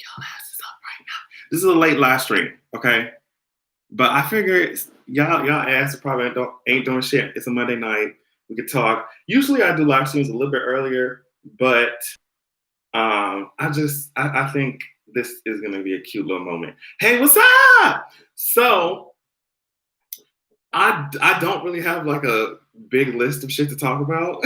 y'all asses up right now. This is a late live stream, okay? But I figured y'all ass probably ain't doing shit. It's a Monday night. We could talk. Usually I do live streams a little bit earlier, but I think this is gonna be a cute little moment. Hey, what's up? So I don't really have like a big list of shit to talk about,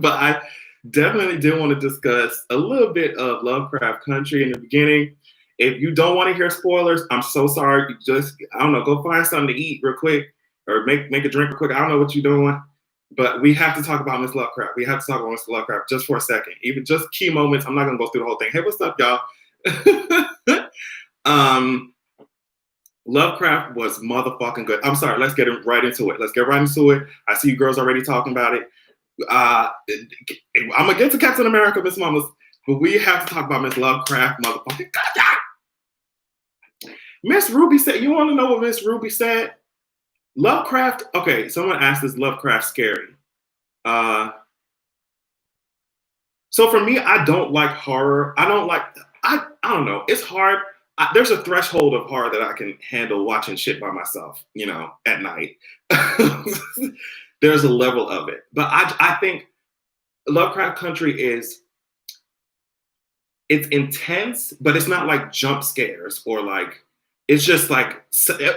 but I definitely did want to discuss a little bit of Lovecraft Country in the beginning. If you don't want to hear spoilers, I'm so sorry. You just, I don't know, go find something to eat real quick or make a drink real quick. I don't know what you're doing, but we have to talk about Miss Lovecraft. We have to talk about Miss Lovecraft just for a second. Even just key moments. I'm not going to go through the whole thing. Hey, what's up, y'all? Lovecraft was motherfucking good. I'm sorry. Let's get right into it. I see you girls already talking about it. I'm going to get to Captain America, Miss Mamas, but we have to talk about Miss Lovecraft, motherfucking. Miss Ruby said, you want to know what Miss Ruby said? Lovecraft, okay, someone asked, is Lovecraft scary? So for me, I don't like horror. I don't know. It's hard. There's a threshold of horror that I can handle watching shit by myself, at night. There's a level of it. But I think Lovecraft Country it's intense, but it's not like jump scares or like, it's just like,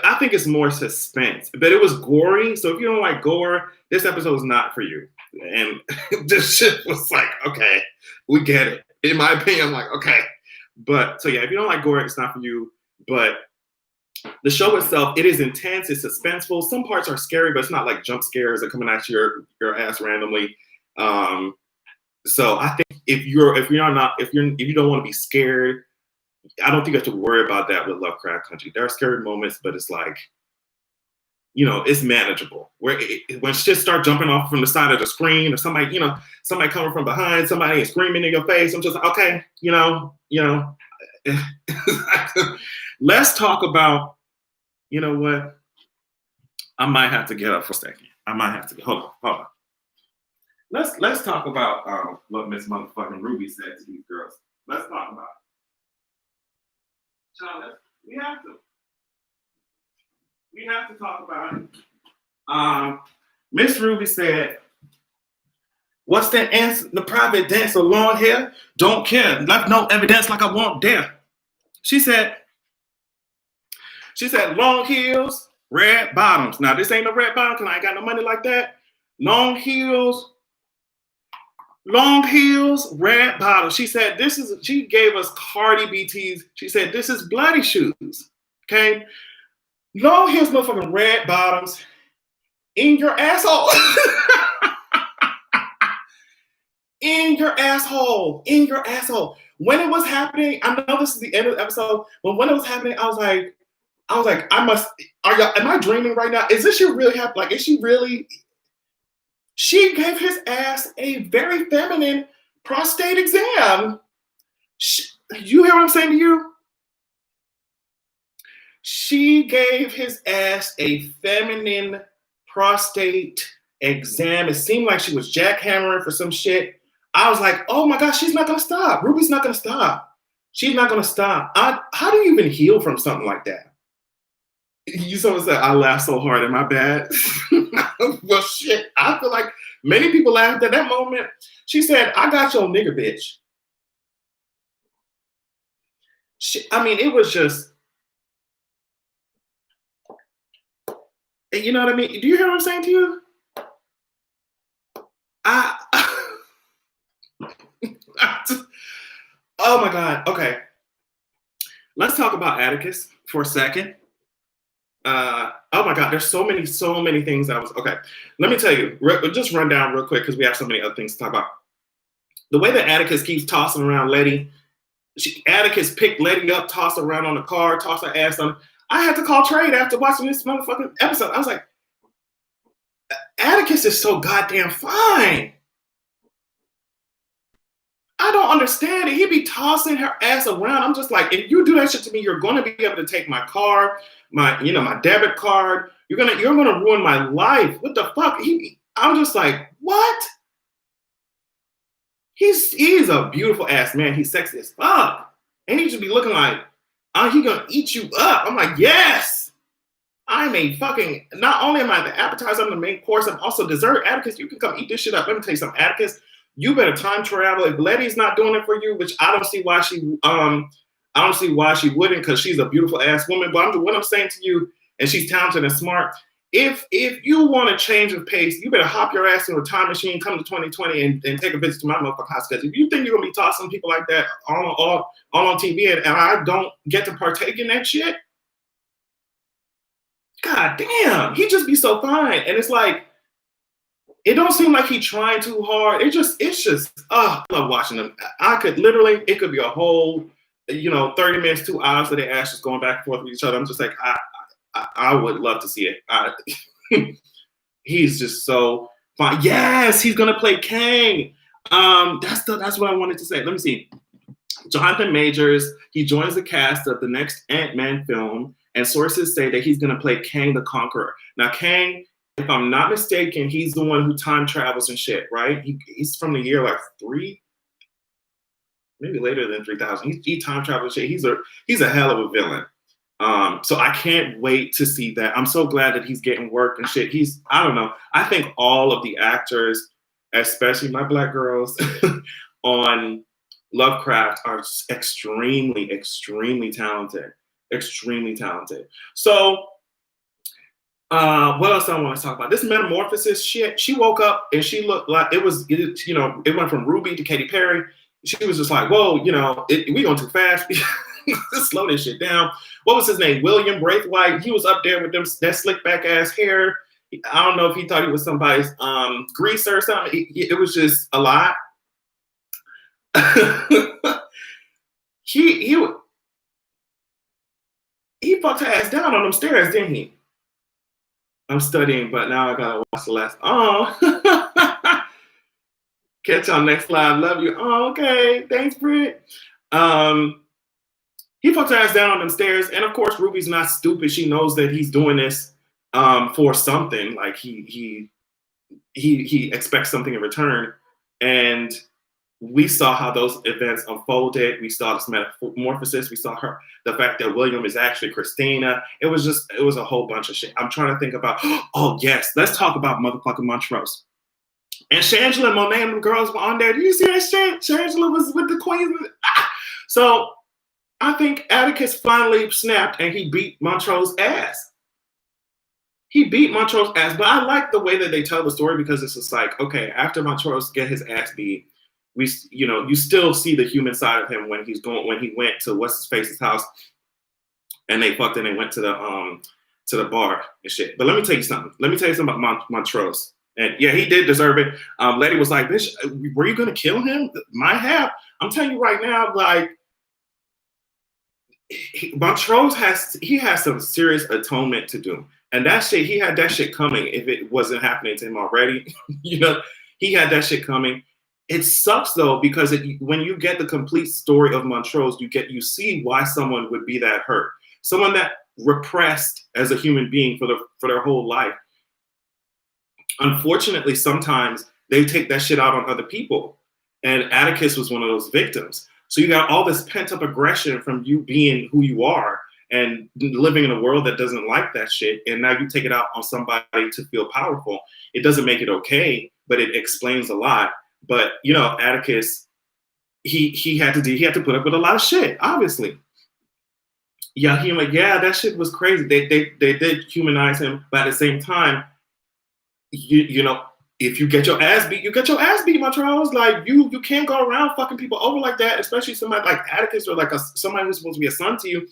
I think it's more suspense. But it was gory, so if you don't like gore, this episode is not for you. And this shit was like, okay, we get it. In my opinion, I'm like, okay. But, so yeah, if you don't like gore, it's not for you. But the show itself, it is intense, it's suspenseful. Some parts are scary, but it's not like jump scares that coming at your ass randomly. So I think if you don't want to be scared, I don't think you have to worry about that with Lovecraft Country. There are scary moments, but it's like, it's manageable. When shit start jumping off from the side of the screen, or somebody coming from behind, somebody is screaming in your face, I'm just like, okay, let's talk about, you know what? I might have to get up for a second. Hold on. Let's talk about what Miss Motherfucking Ruby said to these girls. Let's talk about it. Child, we have to talk about it. Miss Ruby said, what's that answer? The private dancer, long hair, don't care. Left no evidence like I want there. She said, long heels, red bottoms. Now, this ain't a red bottom because I ain't got no money like that. Long heels, red bottoms. She said, she gave us Cardi B tees. She said, this is bloody shoes. Okay? Long heels, motherfucking red bottoms in your asshole. In your asshole. When it was happening, I know this is the end of the episode, but when it was happening, I was like, am I dreaming right now? Is this shit really happening? Like, is she really? She gave his ass a very feminine prostate exam. You hear what I'm saying to you? She gave his ass a feminine prostate exam. It seemed like she was jackhammering for some shit. I was like, oh my gosh, she's not gonna stop. Ruby's not gonna stop. She's not gonna stop. How do you even heal from something like that? Someone said, I laughed so hard. Am I bad? Well, shit. I feel like many people laughed at that moment. She said, I got your nigga, bitch. It was just, you know what I mean? Do you hear what I'm saying to you? Oh my God. Okay. Let's talk about Atticus for a second. Oh my God, there's so many things okay. Let me tell you, just run down real quick because we have so many other things to talk about. The way that Atticus keeps tossing around Letty, Atticus picked Letty up, tossed her around on the car, tossed her ass on. I had to call Trade after watching this motherfucking episode. I was like, Atticus is so goddamn fine. I don't understand it. He be tossing her ass around. I'm just like, if you do that shit to me, you're going to be able to take my car, my debit card. You're gonna ruin my life. What the fuck? I'm just like, what? He's a beautiful ass man. He's sexy as fuck. And he should be looking like, oh, he gonna eat you up. I'm like, yes. I'm a fucking, not only am I the appetizer, I'm the main course, I'm also dessert. Atticus, you can come eat this shit up. Let me tell you something, Atticus. You better time travel. If Letty's not doing it for you, which I don't see why she wouldn't, because she's a beautiful ass woman. But what I'm saying to you, and she's talented and smart. If you want a change of pace, you better hop your ass into a time machine, come to 2020 and take a visit to my motherfucking house. Because if you think you're gonna be tossing people like that all on TV and I don't get to partake in that shit, god damn, he just be so fine. And it's like, it don't seem like he trying too hard. It's just, I love watching them. I could literally, it could be a whole, 30 minutes, 2 hours of their ass just going back and forth with each other. I'm just like, I would love to see it. He's just so fun. Yes, he's gonna play Kang. That's what I wanted to say. Let me see. Jonathan Majors, he joins the cast of the next Ant-Man film, and sources say that he's gonna play Kang the Conqueror. Now, Kang, if I'm not mistaken, he's the one who time travels and shit, right? He's from the year like 3, maybe later than 3000. He time travels shit. He's a hell of a villain. So I can't wait to see that. I'm so glad that he's getting work and shit. I don't know. I think all of the actors, especially my black girls on Lovecraft, are extremely, extremely talented. Extremely talented. So what else do I want to talk about? This metamorphosis shit. She woke up and she looked like it went from Ruby to Katy Perry. She was just like, whoa, we going too fast. Just slow this shit down. What was his name? William Braithwaite. He was up there with that slick back ass hair. I don't know if he thought he was somebody's greaser or something. It was just a lot. He fucked her ass down on them stairs, didn't he? I'm studying, but now I gotta watch the last. Oh, catch y'all next slide. Love you. Oh, okay. Thanks, Britt. He fucked her ass down on them stairs, and of course, Ruby's not stupid. She knows that he's doing this for something. Like he expects something in return, and we saw how those events unfolded. We saw this metamorphosis. We saw the fact that William is actually Christina. It was a whole bunch of shit. I'm trying to think about. Oh yes, let's talk about motherfucking Montrose. And Shangela and Monet and the girls were on there. Did you see that shit? Shangela was with the queens. So I think Atticus finally snapped and he beat Montrose's ass. But I like the way that they tell the story, because it's just like, okay, after Montrose get his ass beat, you still see the human side of him when he went to what's his face's house and they fucked and they went to the bar and shit. But let me tell you something about Montrose. And yeah, he did deserve it. Letty was like, bitch, were you gonna kill him? Might have. I'm telling you right now, like, Montrose has some serious atonement to do. And that shit, he had that shit coming if it wasn't happening to him already. He had that shit coming. It sucks though, because when you get the complete story of Montrose, you see why someone would be that hurt. Someone that repressed as a human being for their whole life. Unfortunately, sometimes they take that shit out on other people. And Atticus was one of those victims. So you got all this pent-up aggression from you being who you are and living in a world that doesn't like that shit. And now you take it out on somebody to feel powerful. It doesn't make it okay, but it explains a lot. But, Atticus, he had to put up with a lot of shit, obviously. Yeah, that shit was crazy. They did humanize him, but at the same time, if you get your ass beat, you get your ass beat, Montrose. Like, you can't go around fucking people over like that, especially somebody like Atticus or like somebody who's supposed to be a son to you.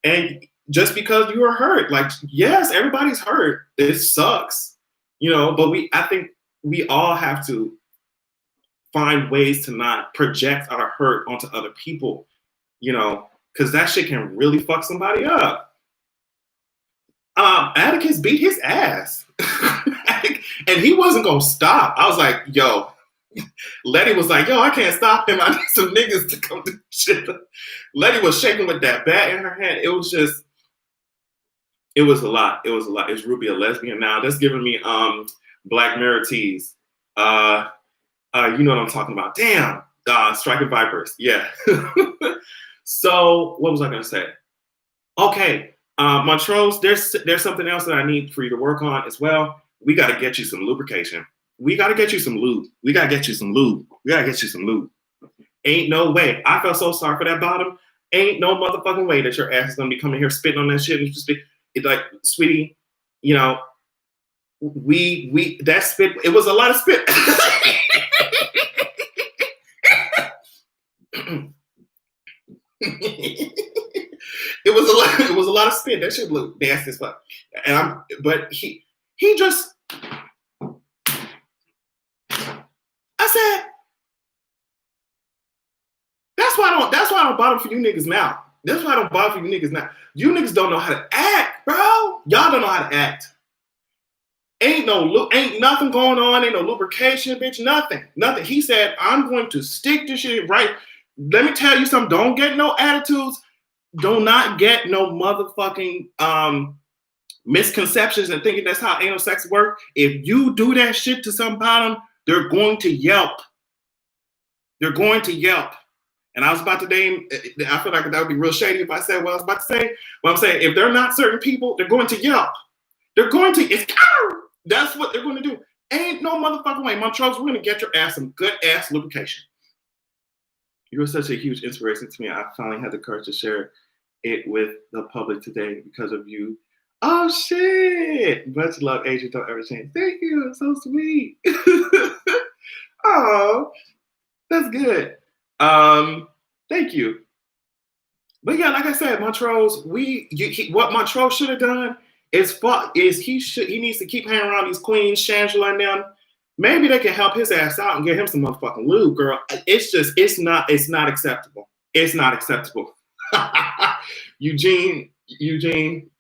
And just because you were hurt, like, yes, everybody's hurt. It sucks, but I think we all have to find ways to not project our hurt onto other people, because that shit can really fuck somebody up. Atticus beat his ass. And he wasn't gonna stop. I was like, yo, Letty was like, yo, I can't stop him. I need some niggas to come do shit. Letty was shaking with that bat in her hand. It was a lot. Is Ruby a lesbian now? That's giving me Black Mirror tease. You know what I'm talking about. Damn. Striking Vipers. Yeah. So what was I gonna say? Okay, Montrose, there's something else that I need for you to work on as well. We got to get you some lubrication. We got to get you some lube. We got to get you some lube. We got to get you some lube. Ain't no way. I felt so sorry for that bottom. Ain't no motherfucking way that your ass is gonna be coming here spitting on that shit and just be like, sweetie, you know, we that spit. It was a lot of spit. It was a lot of spit. That shit looked nasty as fuck. But he just, I said, that's why I don't bother for you niggas now. That's why I don't bother for you niggas now. You niggas don't know how to act, bro. Y'all don't know how to act. Ain't nothing going on. Ain't no lubrication, bitch. Nothing. He said, I'm going to stick this shit right. Let me tell you something. Don't get no attitudes. Do not get no motherfucking misconceptions and thinking that's how anal sex work. If you do that shit to some bottom, they're going to yelp. They're going to yelp. And I was about to name, I feel like that would be real shady if I said what I was about to say. But I'm saying, if they're not certain people, they're going to yelp. They're going to, that's what they're going to do. Ain't no motherfucking way. Montrose, we're going to get your ass some good ass lubrication. You were such a huge inspiration to me. I finally had the courage to share it with the public today because of you. Oh shit! Much love, Adrian. Don't ever change. Thank you. So sweet. Oh, that's good. Thank you. But yeah, like I said, Montrose, what Montrose should have done is he needs to keep hanging around these queens, Shangela and them. Maybe they can help his ass out and get him some motherfucking lube, girl. It's not acceptable. It's not acceptable. Eugene, Eugene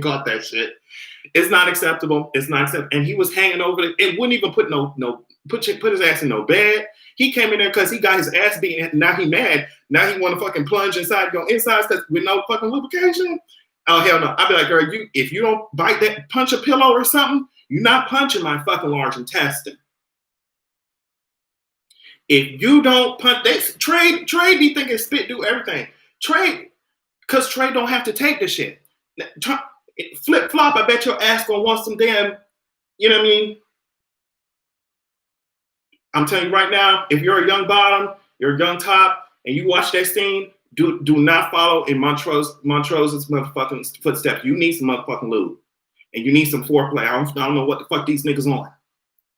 caught that shit. It's not acceptable. It's not acceptable. And he was hanging over it. Wouldn't even put his ass in no bed. He came in there because he got his ass beaten. Now he mad. Now he want to fucking plunge inside your insides with no fucking lubrication. Oh hell no! I'd be like, girl, if you don't bite that, punch a pillow or something, you're not punching my fucking large intestine. If you don't punch, Trey be thinking spit do everything. Because Trey don't have to take the shit. Flip flop, I bet your ass gonna want some damn, you know what I mean? I'm telling you right now, if you're a young bottom, you're a young top, and you watch that scene, do not follow in Montrose's motherfucking footsteps. You need some motherfucking lube. And you need some foreplay. I don't know what the fuck these niggas on.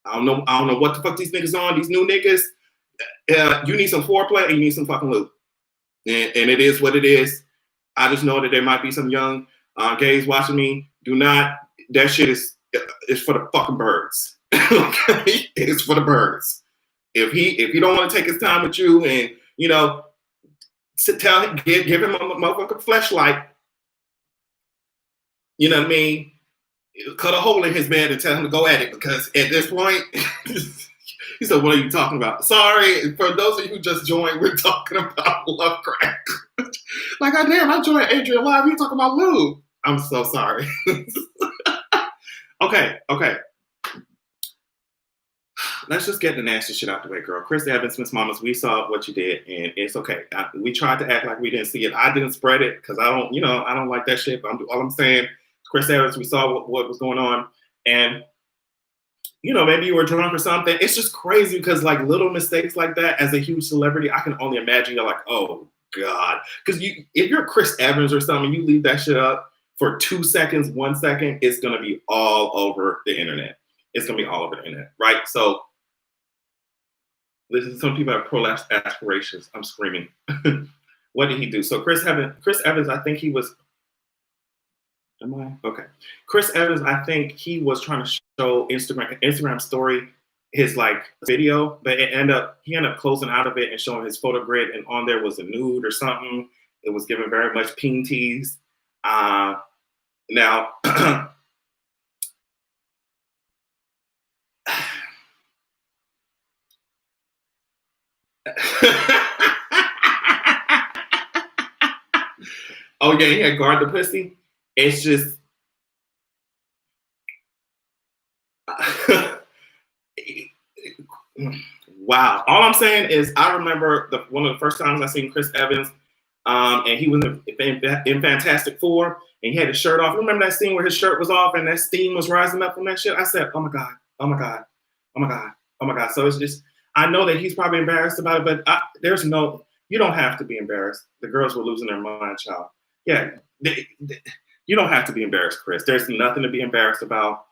I don't know what the fuck these niggas on, these new niggas. You need some foreplay and you need some fucking lube. And it is what it is. I just know that there might be some young gays watching me. That shit is for the fucking birds. Okay? It's for the birds. If he don't want to take his time with you and, you know, give him a motherfucking fleshlight, you know what I mean? Cut a hole in his bed and tell him to go at it, because at this point, he said, what are you talking about? Sorry, for those of you who just joined, we're talking about Lovecraft. Like, I joined Adrian live, he's talking about lube. I'm so sorry. Okay. Let's just get the nasty shit out the way, girl. Chris Evans, Miss Mamas, we saw what you did, and it's okay. We tried to act like we didn't see it. I didn't spread it because I don't like that shit. But all I'm saying, Chris Evans, we saw what was going on, and maybe you were drunk or something. It's just crazy because like little mistakes like that, as a huge celebrity, I can only imagine you're like, oh God, because if you're Chris Evans or something, you leave that shit up for 2 seconds, 1 second, it's gonna be all over the internet. It's gonna be all over the internet, right? So. Listen, some people have prolapse aspirations. I'm screaming. What did he do? So Chris Evans, I think he was. Am I okay? Chris Evans, I think he was trying to show Instagram story his like video, but he ended up closing out of it and showing his photo grid, and on there was a nude or something. It was given very much peen tease. Now. Oh yeah, he had guard the pussy. It's just Wow. All I'm saying is I remember one of the first times I seen Chris Evans, and he was in Fantastic Four, and he had his shirt off. Remember that scene where his shirt was off and that steam was rising up from that shit? I said, oh my God, oh my God, oh my God, oh my God. So it's just, I know that he's probably embarrassed about it, but you don't have to be embarrassed. The girls were losing their mind, child. Yeah, you don't have to be embarrassed, Chris. There's nothing to be embarrassed about.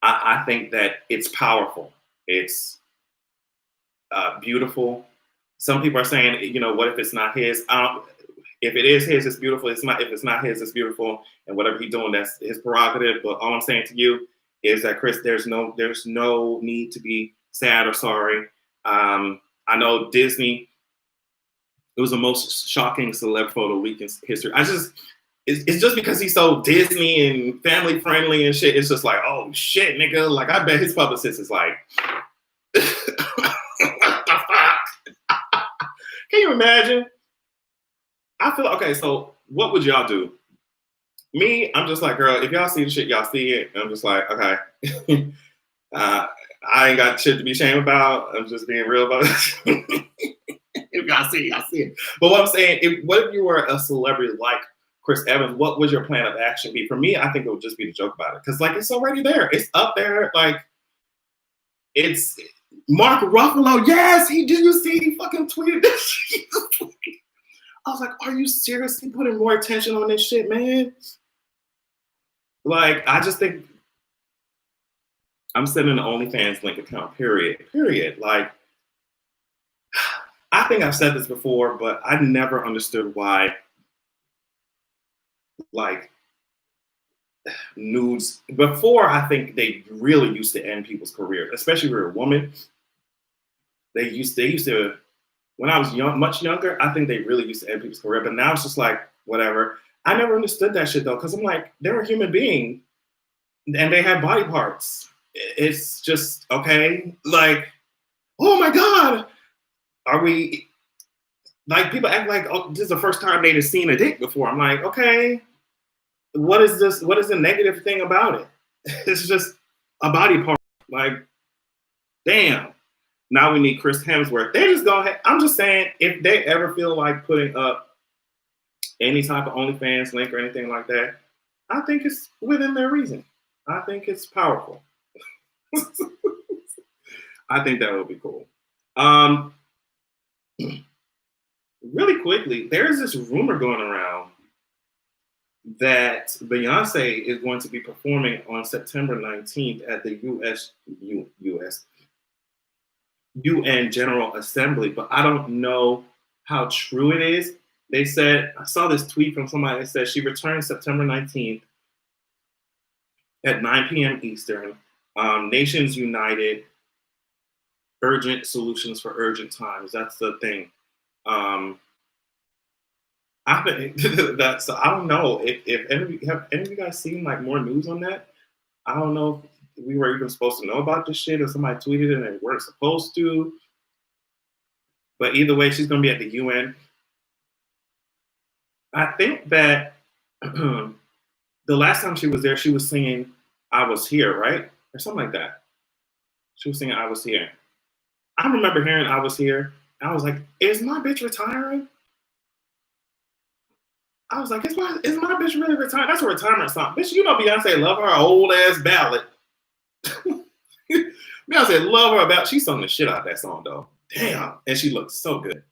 I think that it's powerful. It's beautiful. Some people are saying, what if it's not his? If it is his, it's beautiful. If it's not his, it's beautiful. And whatever he's doing, that's his prerogative. But all I'm saying to you is that, Chris, there's no need to be sad or sorry. I know Disney, it was the most shocking celeb photo week in history. It's just because he's so Disney and family friendly and shit. It's just like, oh shit, nigga. Like, I bet his publicist is like, what the fuck? Can you imagine? I feel okay. So, what would y'all do? Me, I'm just like, girl, if y'all see the shit, y'all see it. And I'm just like, okay. I ain't got shit to be ashamed about. I'm just being real about it. If y'all see it, y'all see it. But what I'm saying, what if you were a celebrity like Chris Evans? What would your plan of action be? For me, I think it would just be to joke about it. Because, like, it's already there. It's up there. Like, it's Mark Ruffalo. Yes, did you see? He fucking tweeted this shit. I was like, are you seriously putting more attention on this shit, man? Like, I just think I'm sending the OnlyFans link account, period. Like, I think I've said this before, but I never understood why, like, nudes, before I think they really used to end people's careers, especially if you're a woman. They used to, when I was much younger, I think they really used to end people's career, but now it's just like, whatever. I never understood that shit though, because I'm like, they're a human being and they have body parts. It's just, okay, like, oh my God, are we, like, people act like, oh, this is the first time they've seen a dick before. I'm like, okay, what is this? What is the negative thing about it? It's just a body part. Like, damn. Now we need Chris Hemsworth. They just go ahead. I'm just saying, if they ever feel like putting up any type of OnlyFans link or anything like that, I think it's within their reason. I think it's powerful. I think that would be cool. Really quickly, there's this rumor going around that Beyonce is going to be performing on September 19th at the UN General Assembly, but I don't know how true it is. They said, I saw this tweet from somebody that said she returns September 19th at 9 p.m. Eastern. Nations United, urgent solutions for urgent times. That's the thing. I don't know if any of you guys seen like more news on that. I don't know if we were even supposed to know about this shit, or somebody tweeted it and they weren't supposed to. But either way, she's gonna be at the UN. I think that the last time she was there, she was singing "I Was Here," right, or something like that. She was singing "I Was Here." I remember hearing "I Was Here." I was like, "Is my bitch retiring?" I was like, is my bitch really retiring? That's a retirement song. Bitch, you know Beyonce love her old ass ballad. Beyonce love her ballad. She sung the shit out of that song though. Damn. And she looked so good.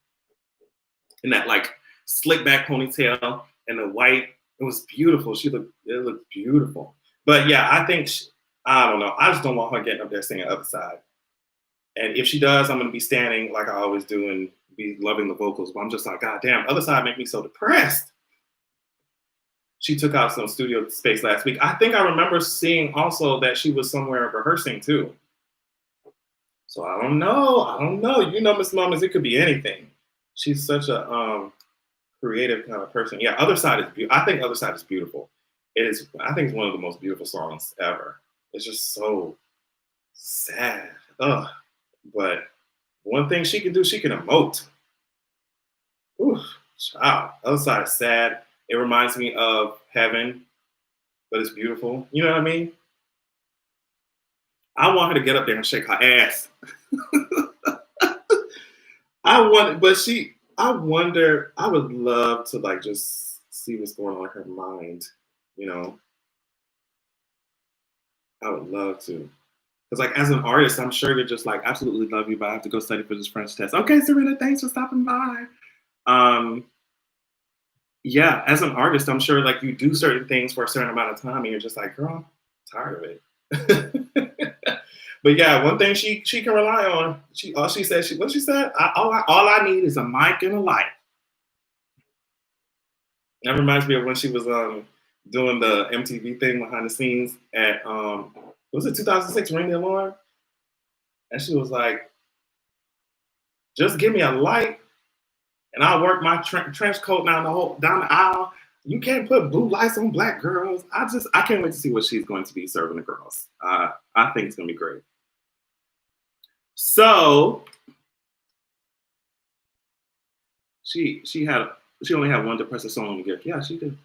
In that like slick back ponytail and the white. It was beautiful. It looked beautiful. But yeah, I think, I don't know. I just don't want her getting up there singing Other Side. And if she does, I'm going to be standing like I always do and be loving the vocals. But I'm just like, God damn, Other Side make me so depressed. She took out some studio space last week. I think I remember seeing also that she was somewhere rehearsing too. So I don't know. You know, Miss Mamas, it could be anything. She's such a creative kind of person. Yeah, Other Side is beautiful. I think Other Side is beautiful. I think it's one of the most beautiful songs ever. It's just so sad. Ugh. But one thing she can do, she can emote. Ooh, child. Other Side is sad. It reminds me of Heaven, but it's beautiful. You know what I mean? I want her to get up there and shake her ass. I wonder, I would love to like just see what's going on in her mind, you know? I would love to. Because like as an artist, I'm sure they're just like absolutely love you, but I have to go study for this French test. Okay, Serena, thanks for stopping by. Um, yeah, as an artist, I'm sure like you do certain things for a certain amount of time and you're just like, girl, I'm tired of it. But yeah, one thing she can rely on, she said, what she said, all I need is a mic and a light. That reminds me of when she was doing the MTV thing behind the scenes at was it 2006 Ring the Alarm? And she was like, just give me a light and I'll work my trench coat down the aisle. You can't put blue lights on black girls. I can't wait to see what she's going to be serving the girls. I think it's gonna be great. So she only had one depressive song to give. Yeah, she did.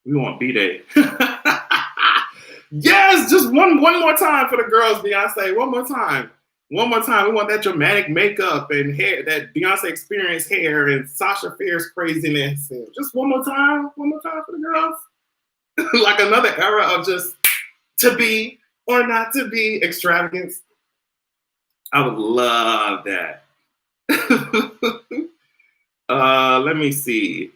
We want B-Day. Yes, just one more time for the girls, Beyonce. One more time. One more time. We want that dramatic makeup and hair, that Beyonce experience hair and Sasha Fierce craziness. And just one more time for the girls. Like another era of just to be or not to be extravagance. I would love that. Let me see.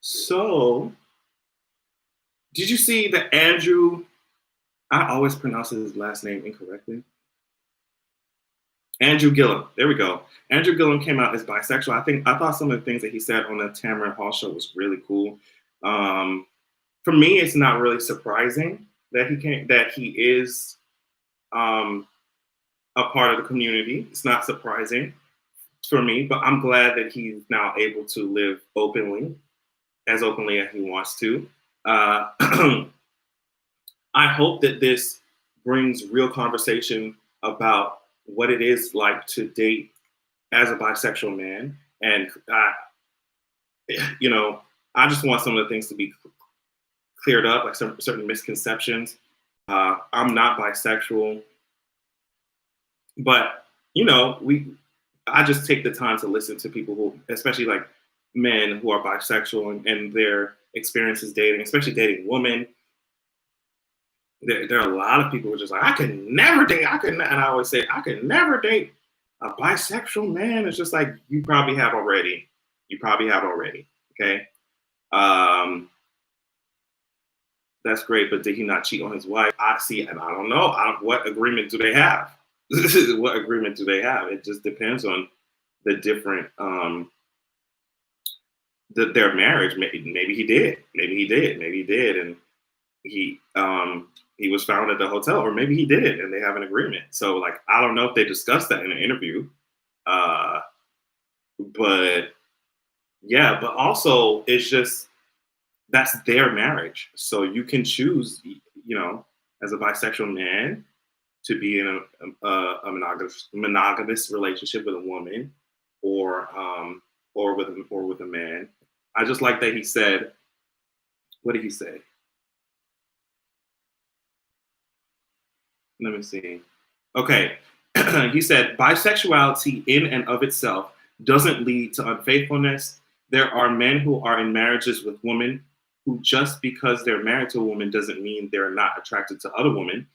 So, did you see that Andrew? I always pronounce his last name incorrectly. Andrew Gillum. There we go. Andrew Gillum came out as bisexual. I thought some of the things that he said on the Tamron Hall show was really cool. For me, it's not really surprising that he is a part of the community. It's not surprising for me, but I'm glad that he's now able to live as openly as he wants to. I hope that this brings real conversation about what it is like to date as a bisexual man. And, I just want some of the things to be cleared up, like some certain misconceptions. I'm not bisexual, but, I just take the time to listen to people who, especially like men who are bisexual and their experiences dating, especially dating women. There are a lot of people who are just like, I could never date. And I always say, I could never date a bisexual man. It's just like, you probably have already. Okay. That's great. But did he not cheat on his wife? And I don't know. What agreement do they have? What agreement do they have? It just depends on the different, their marriage. Maybe he did. And he was found at the hotel, or maybe he did, and they have an agreement. So, like, I don't know if they discussed that in an interview, but also it's just that's their marriage. So you can choose, as a bisexual man, to be in a monogamous relationship with a woman, or with a man. I just like that he said. What did he say? Let me see. Okay. He said, bisexuality in and of itself doesn't lead to unfaithfulness. There are men who are in marriages with women who, just because they're married to a woman doesn't mean they're not attracted to other women.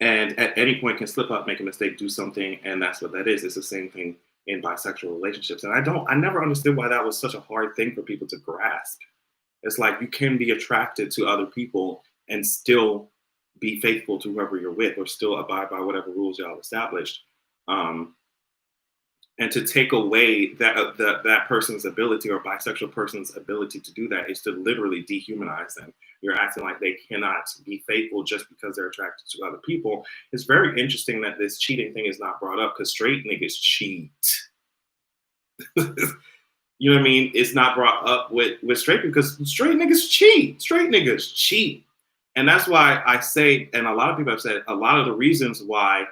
And at any point can slip up, make a mistake, do something, and that's what that is. It's the same thing in bisexual relationships. And I never understood why that was such a hard thing for people to grasp. It's like you can be attracted to other people and still be faithful to whoever you're with, or still abide by whatever rules y'all established. And to take away that person's ability, or bisexual person's ability to do that, is to literally dehumanize them. You're acting like they cannot be faithful just because they're attracted to other people. It's very interesting that this cheating thing is not brought up, because straight niggas cheat. You know what I mean? It's not brought up with straight people, because straight niggas cheat. Straight niggas cheat. And that's why I say, and a lot of people have said, a lot of the reasons why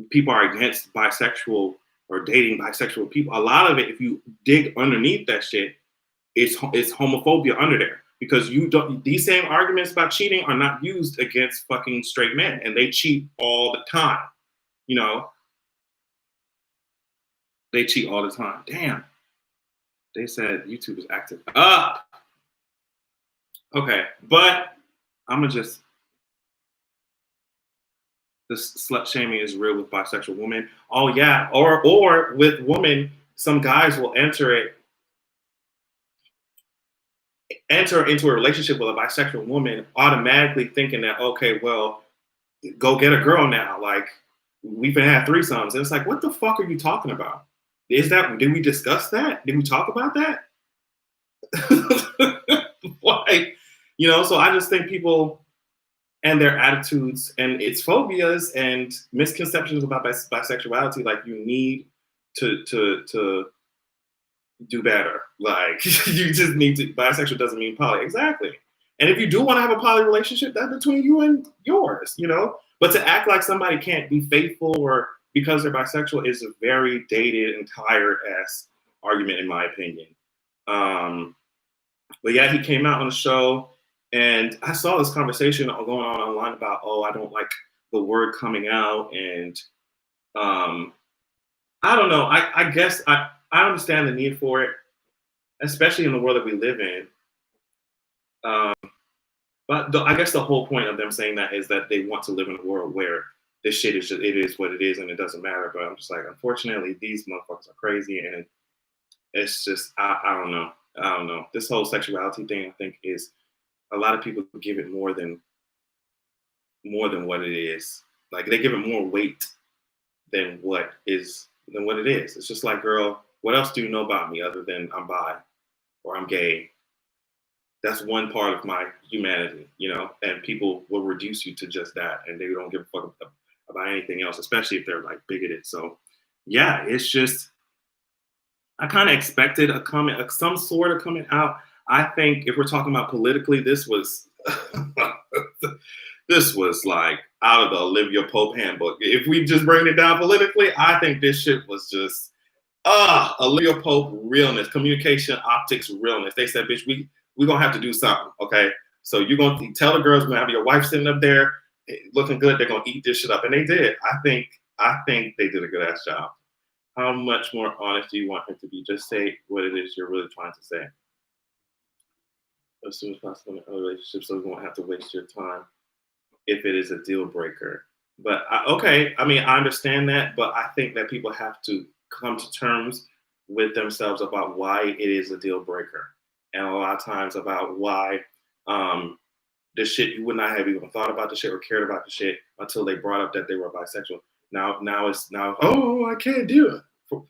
people are against bisexual or dating bisexual people, a lot of it, if you dig underneath that shit, it's homophobia under there. because you don't. These same arguments about cheating are not used against fucking straight men, and they cheat all the time. You know, they cheat all the time. Damn. They said YouTube is active up. Okay, but I'm gonna just. This slut shaming is real with bisexual women. Oh yeah, or with women, some guys will enter into a relationship with a bisexual woman, automatically thinking that, okay, well, go get a girl now. Like, we've been had threesomes. And it's like, what the fuck are you talking about? Did we discuss that? Did we talk about that? Why? You know, so I just think people and their attitudes and its phobias and misconceptions about bisexuality, like, you need to do better. Like, you just need to. Bisexual doesn't mean poly. Exactly. And if you do want to have a poly relationship, that's between you and yours, you know. But to act like somebody can't be faithful or because they're bisexual is a very dated and tired ass argument, in my opinion. But yeah, he came out on the show, and I saw this conversation going on online about, oh, I don't like the word coming out, and I don't know. I guess I understand the need for it, especially in the world that we live in. But I guess the whole point of them saying that is that they want to live in a world where this shit is just, it is what it is and it doesn't matter. But I'm just like, unfortunately, these motherfuckers are crazy, and it's just, I don't know. I don't know. This whole sexuality thing, I think, is a lot of people give it more than what it is. Like, they give it more weight than what it is. It's just like, girl, what else do you know about me other than I'm bi or I'm gay? That's one part of my humanity, you know, and people will reduce you to just that, and they don't give a fuck about anything else, especially if they're like bigoted. So yeah, it's just, I kind of expected some sort of coming out. I think if we're talking about politically, this was this was like out of the Olivia Pope handbook. If we just bring it down politically, I think this shit was just Olivia Pope realness, communication optics realness. They said, bitch, we're gonna have to do something, okay? So you're gonna tell the girls, we're gonna have your wife sitting up there looking good, they're gonna eat this shit up. And they did. I think they did a good ass job. How much more honest do you want him to be? Just say what it is you're really trying to say. As soon as possible in a relationship, so we won't have to waste your time if it is a deal breaker. But okay, I mean, I understand that, but I think that people have to come to terms with themselves about why it is a deal breaker. And a lot of times about why the shit, you would not have even thought about the shit or cared about the shit until they brought up that they were bisexual. Now it's oh, I can't do it.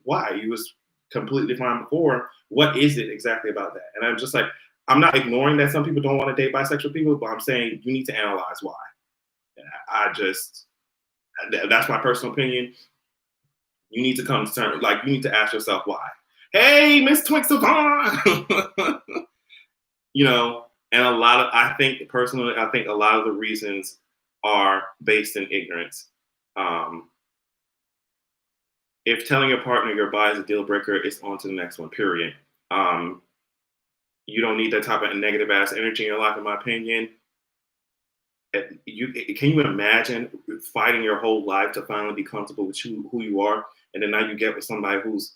Why? You was completely fine before. What is it exactly about that? And I'm just like, I'm not ignoring that some people don't want to date bisexual people, but I'm saying you need to analyze why. That's my personal opinion. You need to come to terms, like, you need to ask yourself why. Hey, Miss Twink Savon! You know, and I think a lot of the reasons are based in ignorance. If telling your partner you're bi is a deal breaker, it's on to the next one, period. You don't need that type of negative ass energy in your life, in my opinion. Can you imagine fighting your whole life to finally be comfortable with who you are, and then now you get with somebody who's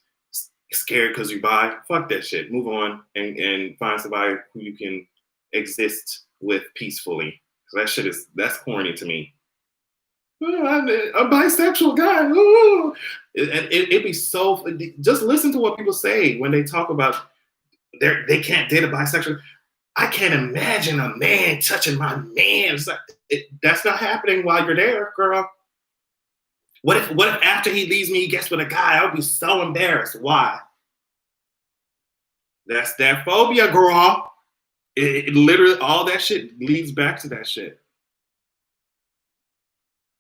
scared because you bi? Fuck that shit. Move on and find somebody who you can exist with peacefully. So that's corny to me. Oh, I'm a bisexual guy. Ooh. It'd be so. Just listen to what people say when they talk about they can't date a bisexual. I can't imagine a man touching my man. That's not happening while you're there, girl. What if after he leaves me, he gets with a guy? I would be so embarrassed. Why? That's that phobia, girl. It literally, all that shit leads back to that shit.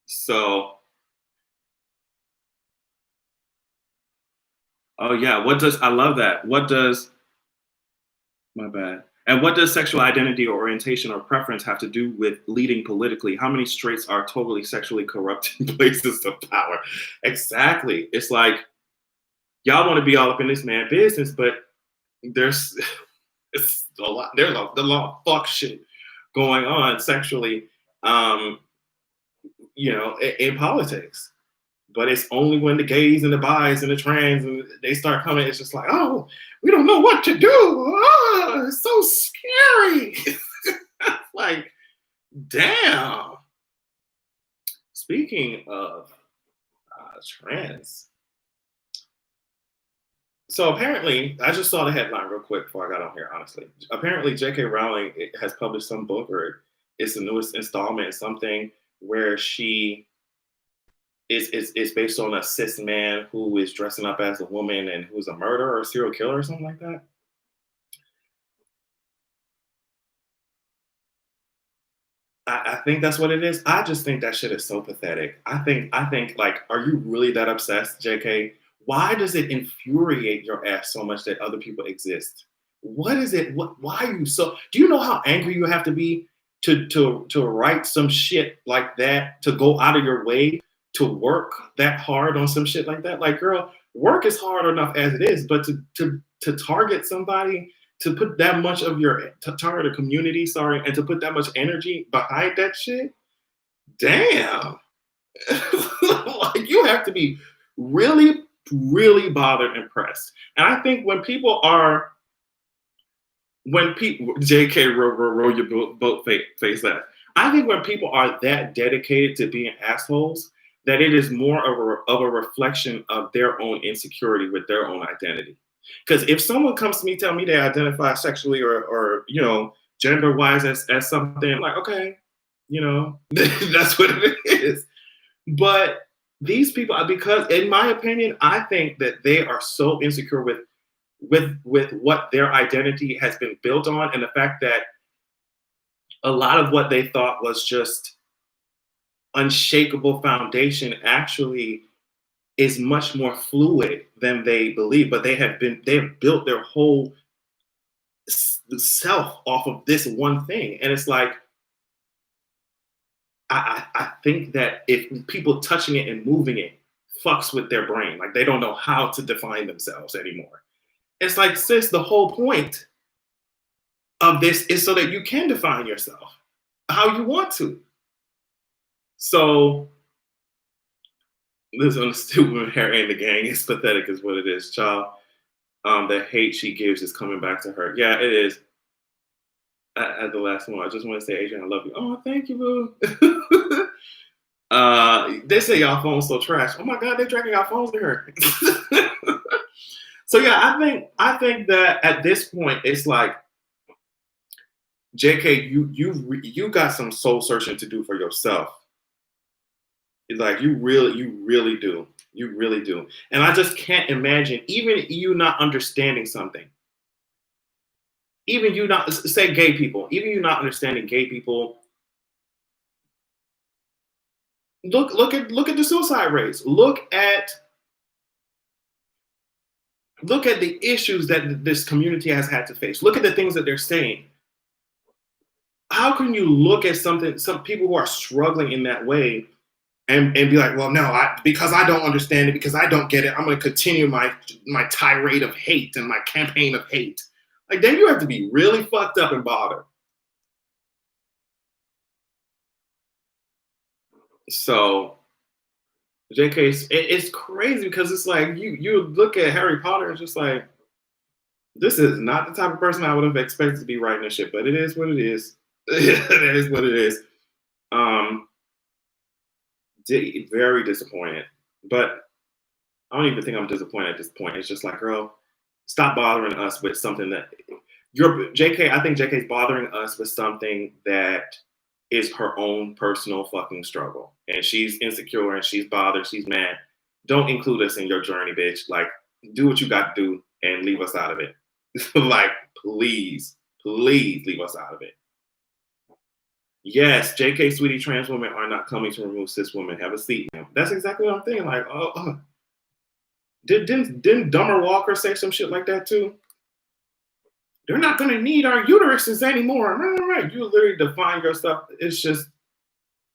So, oh yeah, I love that. My bad. And what does sexual identity or orientation or preference have to do with leading politically? How many straights are totally sexually corrupt in places of power? Exactly. It's like, y'all want to be all up in this man business, but there's a lot of fuck shit going on sexually, in politics. But it's only when the gays and the bis and the trans and they start coming, it's just like, oh, we don't know what to do. Oh, it's so scary. Like, damn. Speaking of trans, so apparently, I just saw the headline real quick before I got on here, honestly. Apparently, J.K. Rowling has published some book, or it's the newest installment, something where she is based on a cis man who is dressing up as a woman and who's a murderer or a serial killer or something like that. I think that's what it is. I just think that shit is so pathetic. I think like, are you really that obsessed, JK? Why does it infuriate your ass so much that other people exist? What is it? Why are you so? Do you know how angry you have to be to write some shit like that, to go out of your way to work that hard on some shit like that? Like, girl, work is hard enough as it is, but to target somebody, to put that much of your target a community, and to put that much energy behind that shit, damn. Like, you have to be really, really bothered and pressed. And I think when people, JK, row your boat face that. I think when people are that dedicated to being assholes, that it is more of a reflection of their own insecurity with their own identity. Because if someone comes to me, tell me they identify sexually or gender wise as something, I'm like, okay, that's what it is. But these people, because in my opinion, I think that they are so insecure with what their identity has been built on, and the fact that a lot of what they thought was just unshakable foundation actually is much more fluid than they believe. But they have built their whole self off of this one thing. And it's like, I think that if people touching it and moving it fucks with their brain, like they don't know how to define themselves anymore. It's like, sis, the whole point of this is so that you can define yourself how you want to. So, this on the stupid Harry and the gang is pathetic, is what it is, child. The hate she gives is coming back to her. Yeah, it is. At the last one, I just want to say, Adrian, I love you. Oh, thank you, boo. They say y'all phones so trash. Oh my God, they're dragging our phones to her. So yeah, I think that at this point, it's like, JK, you got some soul searching to do for yourself. Like, you really do. You really do. And I just can't imagine, even you not understanding something, even you not, say gay people, even you not understanding gay people, look at the suicide rates. Look at the issues that this community has had to face. Look at the things that they're saying. How can you look at some people who are struggling in that way and be like, well, no, because I don't understand it, because I don't get it, I'm going to continue my tirade of hate and my campaign of hate. Like, then you have to be really fucked up and bothered. So, JK, it's crazy, because it's like, you look at Harry Potter and just like, this is not the type of person I would have expected to be writing this shit, but it is what it is. It is what it is. Very disappointed, but I don't even think I'm disappointed at this point. It's just like, girl, stop bothering us with something that JK. I think JK's bothering us with something that is her own personal fucking struggle, and she's insecure and she's bothered. She's mad. Don't include us in your journey, bitch. Like, do what you got to do and leave us out of it. Like, please leave us out of it. Yes, JK, sweetie, trans women are not coming to remove cis women. Have a seat now. That's exactly what I'm thinking. Like, didn't Dumber Walker say some shit like that too? They're not going to need our uteruses anymore. Right. You literally define your stuff. It's just,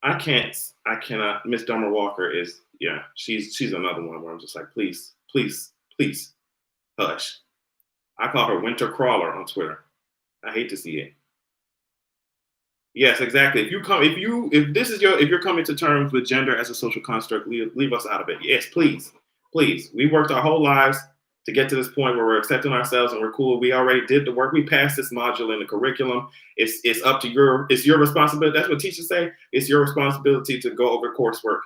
I cannot. Miss Dumber Walker is, yeah, she's another one where I'm just like, please, hush. I call her Winter Crawler on Twitter. I hate to see it. Yes, exactly. If you're coming to terms with gender as a social construct, leave us out of it. Yes, please, please. We worked our whole lives to get to this point where we're accepting ourselves and we're cool. We already did the work. We passed this module in the curriculum. It's up to your responsibility. That's what teachers say. It's your responsibility to go over coursework.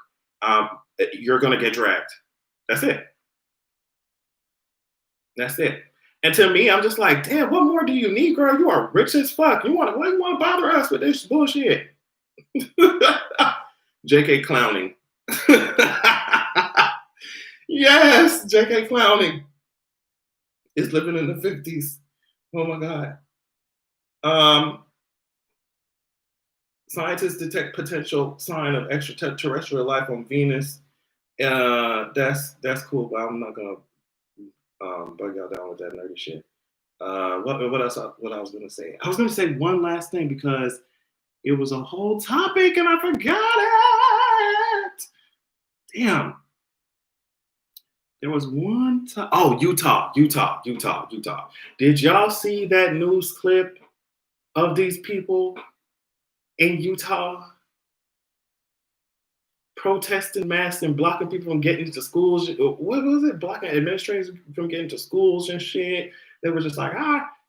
You're gonna get dragged. That's it. That's it. And to me, I'm just like, damn, what more do you need, girl? You are rich as fuck. You want to bother us with this bullshit? JK clowning. Yes, JK clowning is living in the 50s. Oh my God. Scientists detect potential sign of extraterrestrial life on Venus. That's cool, but I'm not gonna bug y'all down with that nerdy shit. What else? What I was gonna say? I was gonna say one last thing because it was a whole topic and I forgot it. Damn. There was one time. Oh, Utah. Did y'all see that news clip of these people in Utah protesting masks and blocking people from getting into schools? What was it? Blocking administrators from getting to schools and shit. They were just like,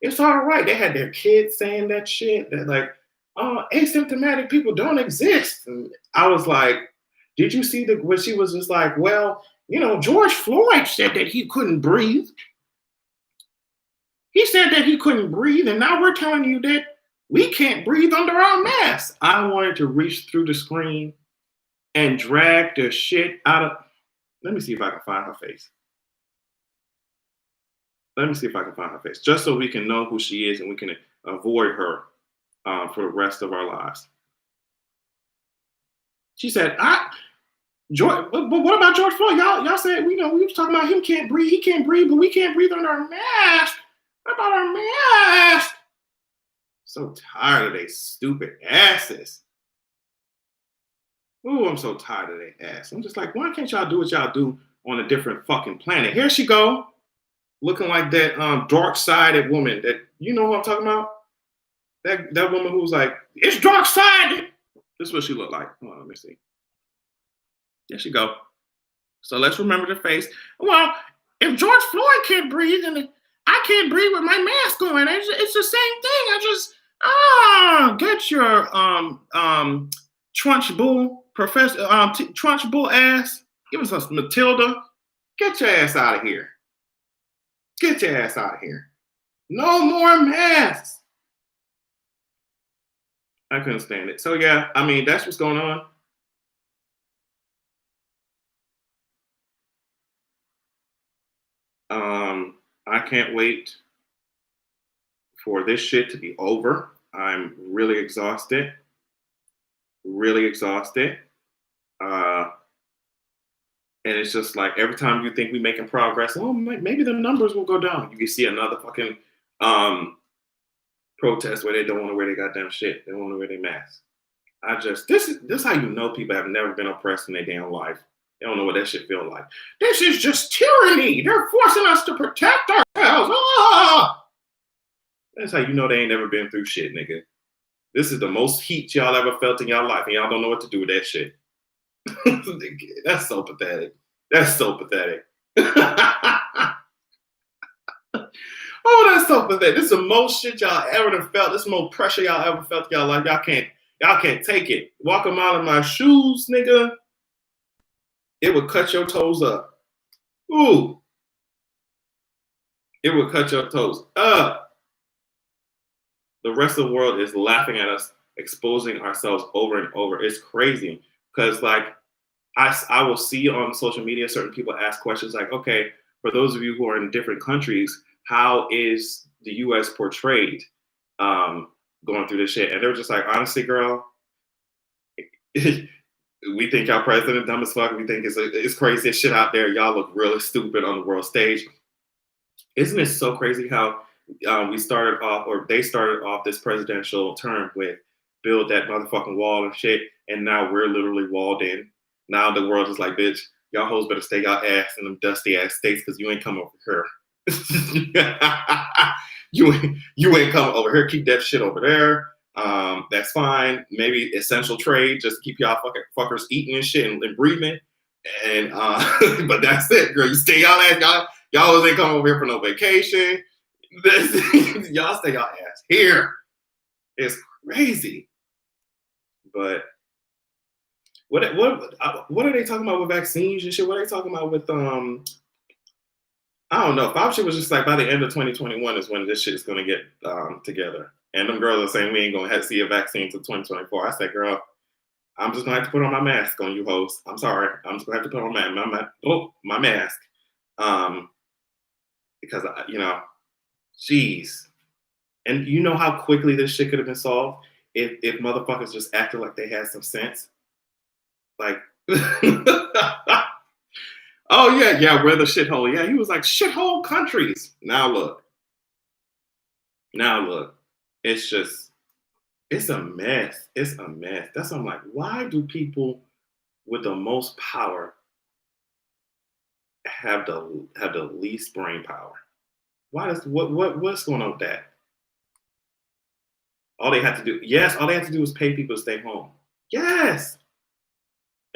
it's all right. They had their kids saying that shit. That like, asymptomatic people don't exist. And I was like, did you see when she was just like, well, George Floyd said that he couldn't breathe. He said that he couldn't breathe, and now we're telling you that we can't breathe under our masks. I wanted to reach through the screen and drag the shit out of. Let me see if I can find her face. Just so we can know who she is and we can avoid her for the rest of our lives. She said, George, but what about George Floyd? Y'all said, we was talking about him can't breathe. He can't breathe, but we can't breathe under our mask. What about our mask? So tired of they stupid asses. Ooh, I'm so tired of their ass. I'm just like, why can't y'all do what y'all do on a different fucking planet? Here she go, looking like that dark-sided woman that, you know who I'm talking about? That woman who's like, it's dark-sided. This is what she looked like. Hold on, let me see. There she go. So let's remember the face. Well, if George Floyd can't breathe, and I can't breathe with my mask on, it's the same thing. I just get your Trunchbull professor Trunchbull ass. Give us some Matilda. Get your ass out of here. Get your ass out of here. No more masks. I couldn't stand it. So yeah, I mean that's what's going on. I can't wait for this shit to be over. I'm really exhausted. And it's just like every time you think we're making progress, maybe the numbers will go down. You can see another fucking protest where they don't want to wear their goddamn shit. They don't want to wear their masks. This is how you know people have never been oppressed in their damn life. They don't know what that shit feel like. This is just tyranny. They're forcing us to protect ourselves. That's how you know they ain't never been through shit, nigga. This is the most heat y'all ever felt in y'all life, and y'all don't know what to do with that shit. That's so pathetic. Oh, that's so pathetic. This is the most shit y'all ever felt. This is the most pressure y'all ever felt in y'all life. Y'all can't take it. Walk a mile in my shoes, nigga. It would cut your toes up. Ooh. It would cut your toes up. The rest of the world is laughing at us, exposing ourselves over and over. It's crazy. Because, like, I will see on social media certain people ask questions like, okay, for those of you who are in different countries, how is the U.S. portrayed going through this shit? And they're just like, honestly, girl, we think y'all president dumb as fuck. We think it's crazy shit out there. Y'all look really stupid on the world stage. Isn't it so crazy how they started off this presidential term with build that motherfucking wall and shit, and now we're literally walled in. Now the world is like, bitch, y'all hoes better stay y'all ass in them dusty ass states because you ain't coming over here. You ain't coming over here. Keep that shit over there. That's fine. Maybe essential trade, just keep y'all fuckers eating and shit and breathing. And but that's it, girl. You stay y'all ain't coming over here for no vacation. Y'all stay y'all ass here. It's crazy. But what are they talking about with vaccines and shit? What are they talking about with I don't know. Fauci was just like, by the end of 2021 is when this shit is going to get together. And them girls are saying we ain't going to have to see a vaccine until 2024. I said, girl, I'm just going to have to put on my mask on you hoes. I'm sorry. I'm just going to have to put on my mask. Because, geez. And you know how quickly this shit could have been solved if motherfuckers just acted like they had some sense? Like... Oh yeah, we're the shithole. Yeah, he was like shithole countries. Now look, it's a mess. It's a mess. That's why I'm like, why do people with the most power have the least brain power? What's going on with that? All they have to do is pay people to stay home. Yes.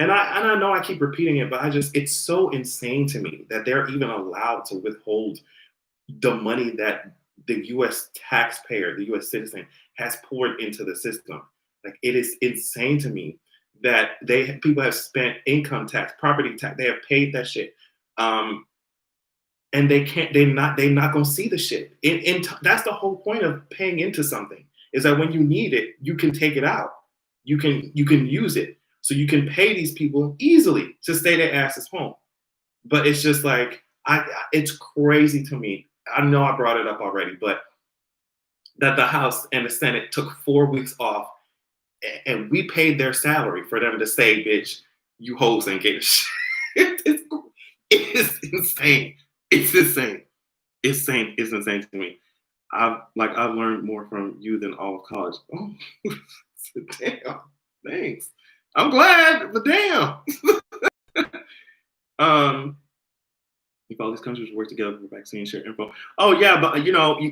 And I know I keep repeating it, but it's so insane to me that they're even allowed to withhold the money that the U.S. taxpayer, the U.S. citizen, has poured into the system. Like, it is insane to me that people have spent income tax, property tax, they have paid that shit, and they're not gonna see the shit. That's the whole point of paying into something, is that when you need it, you can take it out, you can use it. So you can pay these people easily to stay their asses home. But it's just like, it's crazy to me. I know I brought it up already, but that the House and the Senate took 4 weeks off and we paid their salary for them to say, bitch, you hoes ain't getting shit. It's insane. It's insane. It's insane to me. I've learned more from you than all of college. Oh, damn. Thanks. I'm glad, but damn. If all these countries work together for vaccine share info. Oh yeah, but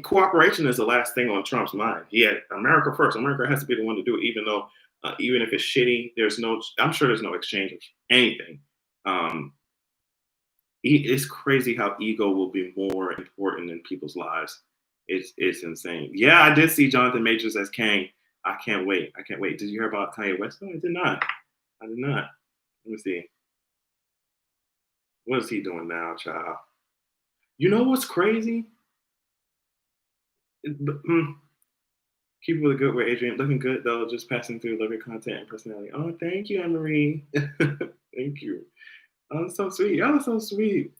cooperation is the last thing on Trump's mind. He had America first. America has to be the one to do it, even though even if it's shitty, I'm sure there's no exchange of anything. It's crazy how ego will be more important in people's lives. It's insane. Yeah, I did see Jonathan Majors as Kang. I can't wait. Did you hear about Kanye West? No, I did not. Let me see. What is he doing now, child? You know what's crazy? Keep it with a good way, Adrian. Looking good, though. Just passing through. Love your content and personality. Oh, thank you, Anne-Marie. Thank you. Oh, that's so sweet. Y'all are so sweet.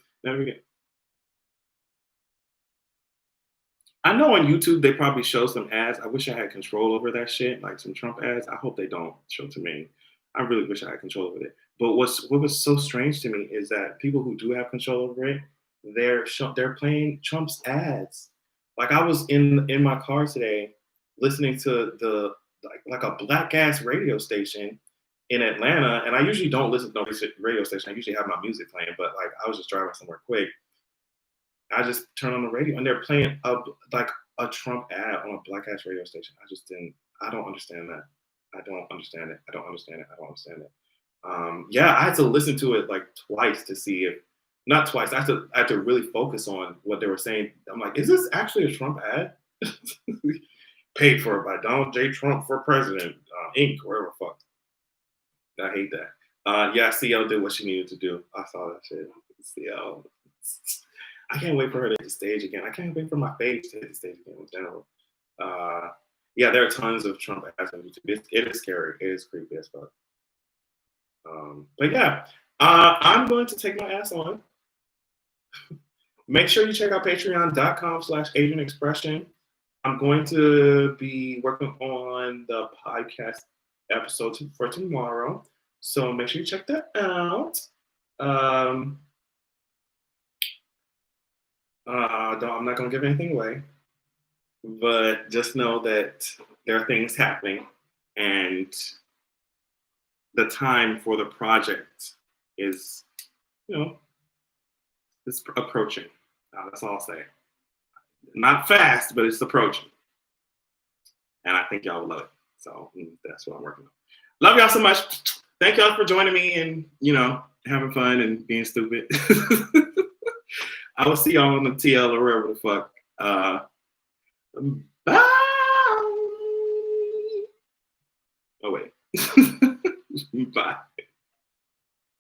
I know on YouTube they probably show some ads. I wish I had control over that shit, like some Trump ads. I hope they don't show to me. I really wish I had control over it. But what was so strange to me is that people who do have control over it, they're playing Trump's ads. Like, I was in my car today listening to the like a black ass radio station in Atlanta, and I usually don't listen to no radio station. I usually have my music playing, but like I was just driving somewhere quick. I just turn on the radio and they're playing a Trump ad on a black ass radio station. I don't understand that. I don't understand it. Yeah, I had to listen to it like twice to see if, not twice, I had to really focus on what they were saying. I'm like, is this actually a Trump ad? Paid for by Donald J. Trump for President, Inc., whatever the fuck. I hate that. Yeah, CL did what she needed to do. I saw that shit. CL. I can't wait for her to hit the stage again. I can't wait for my face to hit the stage again in general. Yeah, there are tons of Trump ads on YouTube. It is scary. It is creepy as fuck. But yeah, I'm going to take my ass on. Make sure you check out patreon.com/AsianExpression. I'm going to be working on the podcast episode for tomorrow. So make sure you check that out. I'm not going to give anything away, but just know that there are things happening and the time for the project is, it's approaching. That's all I'll say. Not fast, but it's approaching. And I think y'all will love it. So that's what I'm working on. Love y'all so much. Thank y'all for joining me and, having fun and being stupid. I will see y'all on the TL or wherever the fuck. Bye. Oh, wait. Bye.